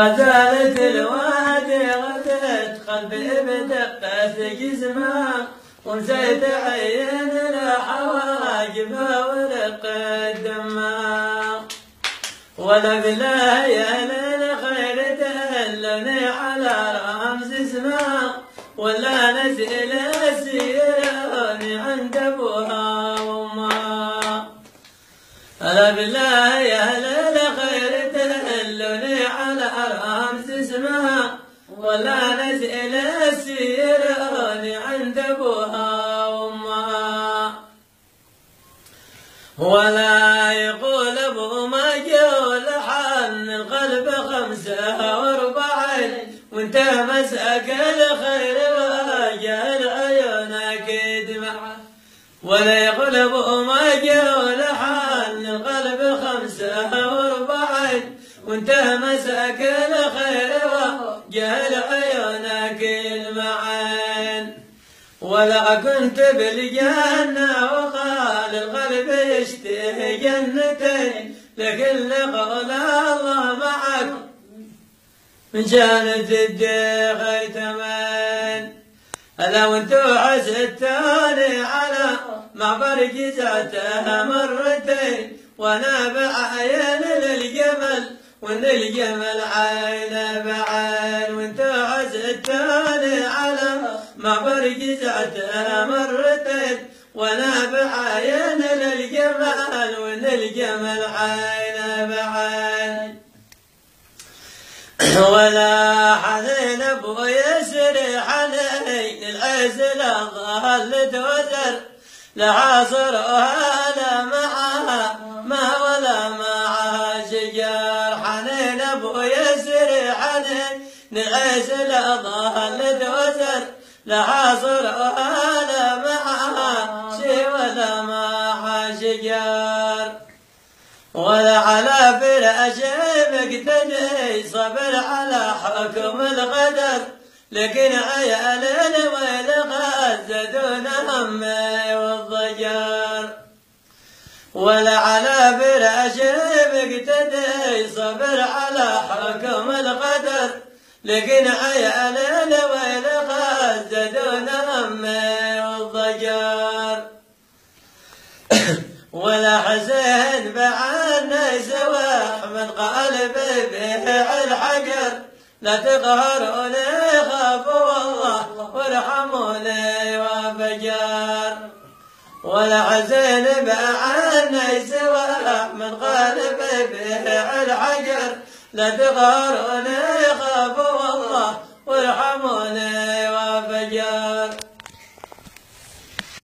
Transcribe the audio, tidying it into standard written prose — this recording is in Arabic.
زالت الوادي غدت قلبي بدقة جسمه ونسيت عين الحواجب ورق الدماغ ولا بالله يا للخير دلني على رمز اسمه ولا نزل السيراني عند ابوها وامها ألا بالله يا للخير دلني على رمز اسمها ولا نزل السيراني عند ابوها وامها ولا يقول ابو ما جول حن القلب 45 وانت مساك الخير واجل عيونك دمعه ولا يقول ابو ما جول حن القلب 45 وانت مساك الخير واجل عيونك المعين ولا كنت بالجنة وقال القلب يشتهي جنتين لكن قول الله معك من جانت الديخ يتمن ألا وانتو حسدتوني على معبر جزعتها مرتين وانا بعين للجمل وان الجمل عين بعين وانتو حسدتوني على معبر جزعتها مرتين وانا بعين للجمل وان الجمل عين بعين ولا حنين ابو يسري حنين العزل ظلت وزر لعاصرها لا معها ما ولا معها شجار حنين ابو يسري حنين العزل ظلت وزر لعاصرها لا معها شي ولا معها شجار ولا على فراش مقتدي صبر على حكم القدر لكن عيال الويل غزة دون همي والضجر ولا على فراش مقتدي صبر على حكم القدر لكن عيال الويل غزة دون همي والضجر ولا حزين بعنا سواح من قلب بيع الحجر لا تقهروني خافوا والله وارحموني وفجر ولا حزين بعنا سواح من قلب بيع الحجر لا تقهروني